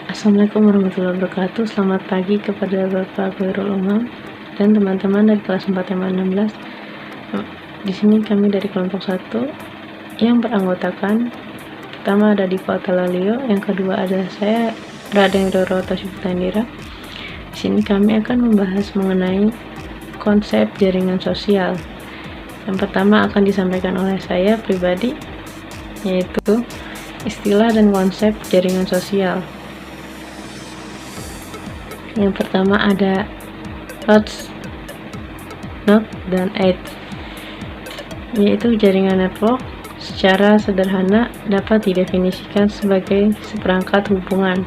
Assalamualaikum warahmatullahi wabarakatuh. Selamat pagi kepada Bapak Khairul Umam dan teman-teman dari kelas 4 tema 16. Di sini kami dari kelompok 1 yang beranggotakan pertama ada Diva Talalio, yang kedua ada saya Raden Roro Toshiputandira. Di sini kami akan membahas mengenai konsep jaringan sosial. Yang pertama akan disampaikan oleh saya pribadi, yaitu istilah dan konsep jaringan sosial. Yang pertama ada routes, node, dan edge, yaitu jaringan network secara sederhana dapat didefinisikan sebagai seperangkat hubungan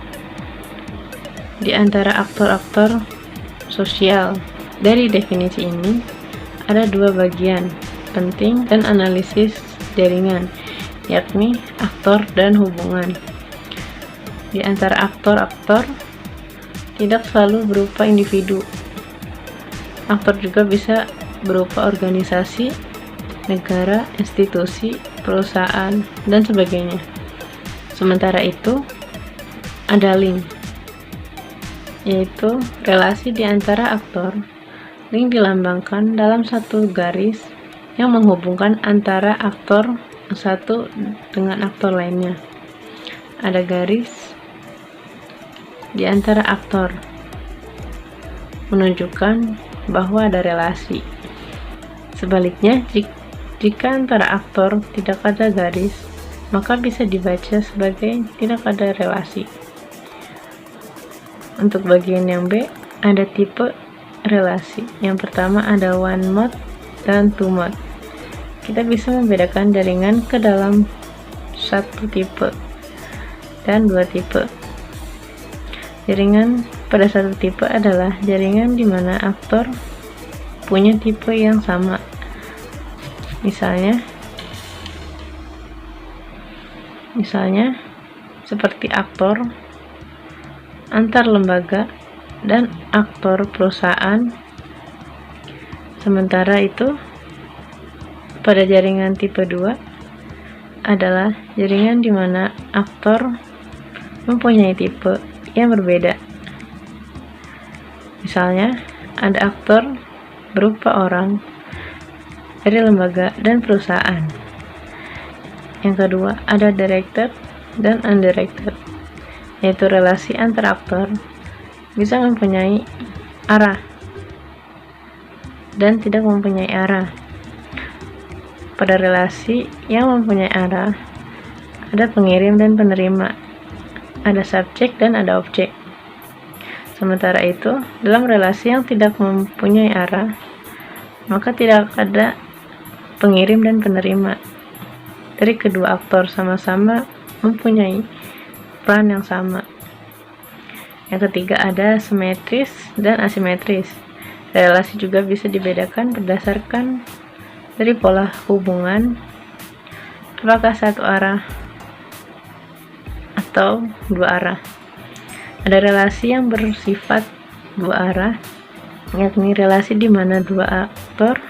di antara aktor-aktor sosial. Dari definisi ini ada dua bagian penting dan analisis jaringan, yakni aktor dan hubungan. Di antara aktor-aktor tidak selalu berupa individu. Aktor juga bisa berupa organisasi, negara, institusi, perusahaan, dan sebagainya. Sementara itu, ada link, yaitu relasi di antara aktor. Link dilambangkan dalam satu garis yang menghubungkan antara aktor satu dengan aktor lainnya. Ada garis di antara aktor menunjukkan bahwa ada relasi. Sebaliknya, jika antara aktor tidak ada garis, maka bisa dibaca sebagai tidak ada relasi. Untuk bagian yang B, ada tipe relasi. Yang pertama ada one mode dan two mode. Kita bisa membedakan jaringan ke dalam satu tipe dan dua tipe. Jaringan pada satu tipe adalah jaringan di mana aktor punya tipe yang sama. Misalnya seperti aktor antar lembaga dan aktor perusahaan. Sementara itu, pada jaringan tipe 2 adalah jaringan di mana aktor mempunyai tipe yang berbeda. Misalnya, ada aktor berupa orang dari lembaga dan perusahaan. Yang kedua, ada directed dan undirected, yaitu relasi antar aktor bisa mempunyai arah dan tidak mempunyai arah. Pada relasi yang mempunyai arah, ada pengirim dan penerima, ada subjek dan ada objek. Sementara itu, dalam relasi yang tidak mempunyai arah, maka tidak ada pengirim dan penerima. Dari kedua aktor sama-sama mempunyai peran yang sama. Yang ketiga ada simetris dan asimetris. Relasi juga bisa dibedakan berdasarkan dari pola hubungan, apakah satu arah atau dua arah. Ada relasi yang bersifat dua arah, yakni relasi di mana dua aktor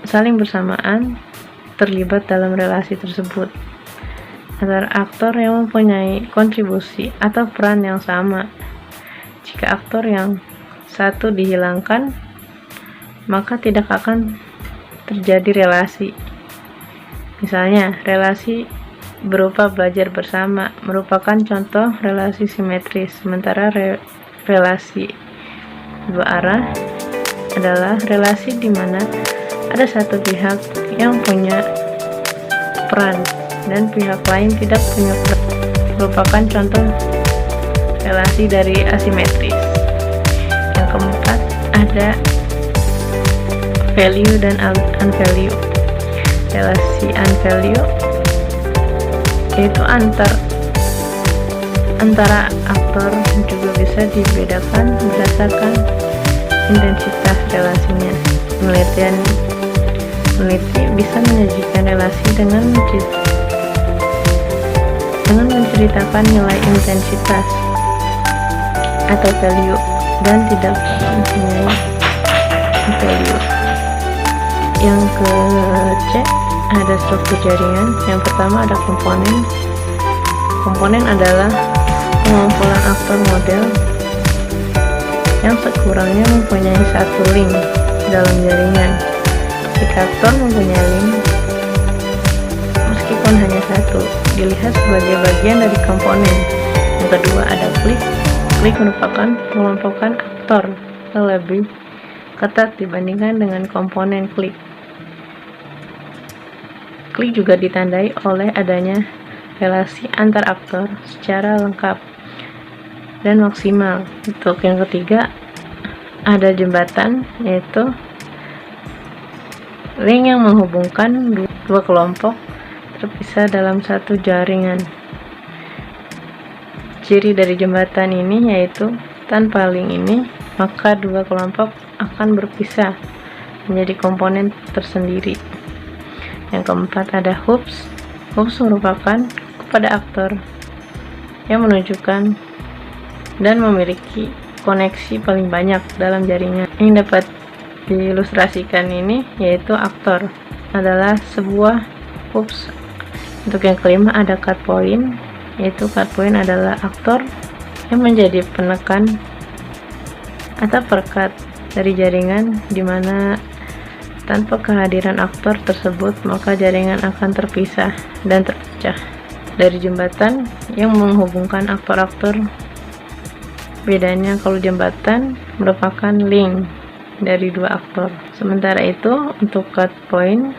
saling bersamaan terlibat dalam relasi tersebut. Antara aktor yang mempunyai kontribusi atau peran yang sama. Jika aktor yang satu dihilangkan, maka tidak akan terjadi relasi. Misalnya, relasi berupa belajar bersama merupakan contoh relasi simetris, sementara relasi dua arah adalah relasi di mana ada satu pihak yang punya peran dan pihak lain tidak punya peran, merupakan contoh relasi dari asimetris. Yang keempat ada value dan unvalue. Relasi unvalue yaitu antara aktor juga bisa dibedakan berdasarkan intensitas relasinya. Peneliti bisa menyajikan relasi dengan menceritakan nilai intensitas atau value dan tidak mempunyai value. Yang ke C ada struktur jaringan. Yang pertama ada komponen. Komponen adalah pengumpulan aktor model yang sekurangnya mempunyai satu link dalam jaringan. Jika aktor mempunyai link, meskipun hanya satu, dilihat sebagai bagian dari komponen. Yang kedua ada klik. Klik merupakan pengelompokan aktor lebih ketat dibandingkan dengan komponen klik. Klik juga ditandai oleh adanya relasi antar aktor secara lengkap dan maksimal. Untuk yang ketiga ada jembatan, yaitu link yang menghubungkan dua kelompok terpisah dalam satu jaringan. Ciri dari jembatan ini yaitu tanpa link ini, maka dua kelompok akan berpisah menjadi komponen tersendiri. Yang keempat ada hoops. Hoops merupakan kepada aktor yang menunjukkan dan memiliki koneksi paling banyak dalam jaringan. Yang dapat diilustrasikan ini yaitu aktor adalah sebuah hoops. Untuk yang kelima ada cut point, yaitu cut point adalah aktor yang menjadi penekan atau perkat dari jaringan, di mana tanpa kehadiran aktor tersebut maka jaringan akan terpisah dan terpecah. Dari jembatan yang menghubungkan aktor-aktor, bedanya kalau jembatan merupakan link dari dua aktor. Sementara itu untuk cut point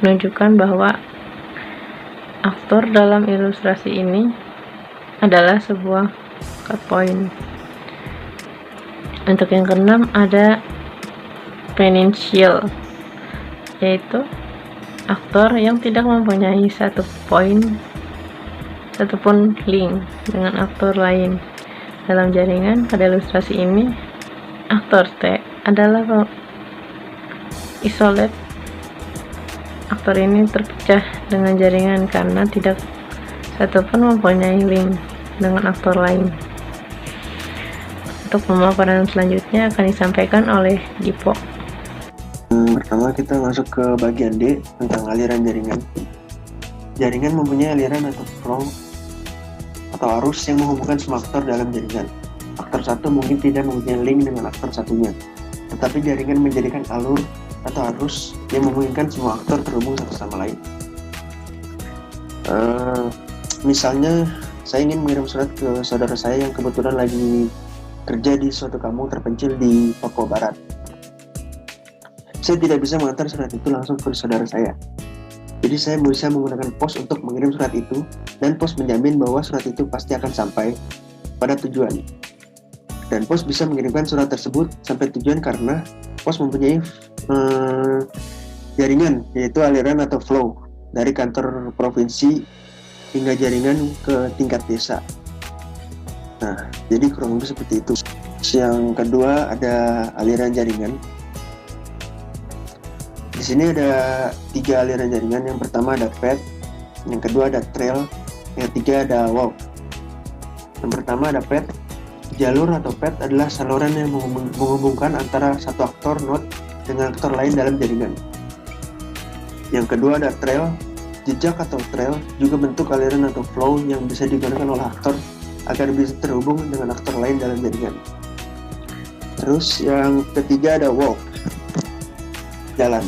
menunjukkan bahwa aktor dalam ilustrasi ini adalah sebuah cut point. Untuk yang keenam ada potential, yaitu aktor yang tidak mempunyai satu poin ataupun link dengan aktor lain dalam jaringan. Pada ilustrasi ini aktor T adalah isolate. Aktor ini terpecah dengan jaringan karena tidak satupun mempunyai link dengan aktor lain. Untuk pemaparan selanjutnya akan disampaikan oleh Dipo. Pertama kita masuk ke bagian D tentang aliran jaringan. Jaringan mempunyai aliran atau flow atau arus yang menghubungkan semua aktor dalam jaringan. Aktor satu mungkin tidak mempunyai link dengan aktor satunya, tetapi jaringan menjadikan alur atau arus yang memungkinkan semua aktor terhubung satu sama lain. Misalnya saya ingin mengirim surat ke saudara saya yang kebetulan lagi kerja di suatu kampung terpencil di Papua Barat. Saya tidak bisa mengantar surat itu langsung ke saudara saya. Jadi saya bisa menggunakan pos untuk mengirim surat itu, dan pos menjamin bahwa surat itu pasti akan sampai pada tujuan. Dan pos bisa mengirimkan surat tersebut sampai tujuan karena pos mempunyai jaringan, yaitu aliran atau flow dari kantor provinsi hingga jaringan ke tingkat desa. Nah, jadi kurang lebih seperti itu. Yang kedua ada aliran jaringan. Di sini ada 3 aliran jaringan. Yang pertama ada path, yang kedua ada trail, yang ketiga ada walk. Yang pertama ada path. Jalur atau path adalah saluran yang menghubungkan antara satu aktor node dengan aktor lain dalam jaringan. Yang kedua ada trail. Jejak atau trail juga bentuk aliran atau flow yang bisa digunakan oleh aktor agar bisa terhubung dengan aktor lain dalam jaringan. Terus yang ketiga ada walk, jalan,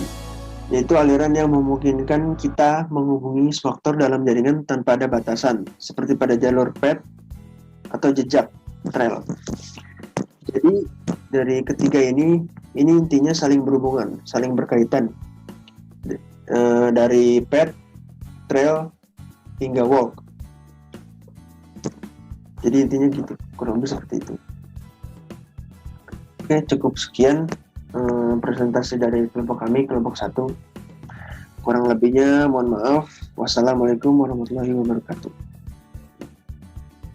yaitu aliran yang memungkinkan kita menghubungi semua aktor dalam jaringan tanpa ada batasan, seperti pada jalur path atau jejak trail. Jadi dari ketiga ini intinya saling berhubungan, saling berkaitan. Dari path, trail hingga walk. Jadi intinya gitu, kurang lebih seperti itu. Oke, cukup sekian presentasi dari kelompok kami, kelompok 1. Kurang lebihnya mohon maaf. Wassalamualaikum warahmatullahi wabarakatuh.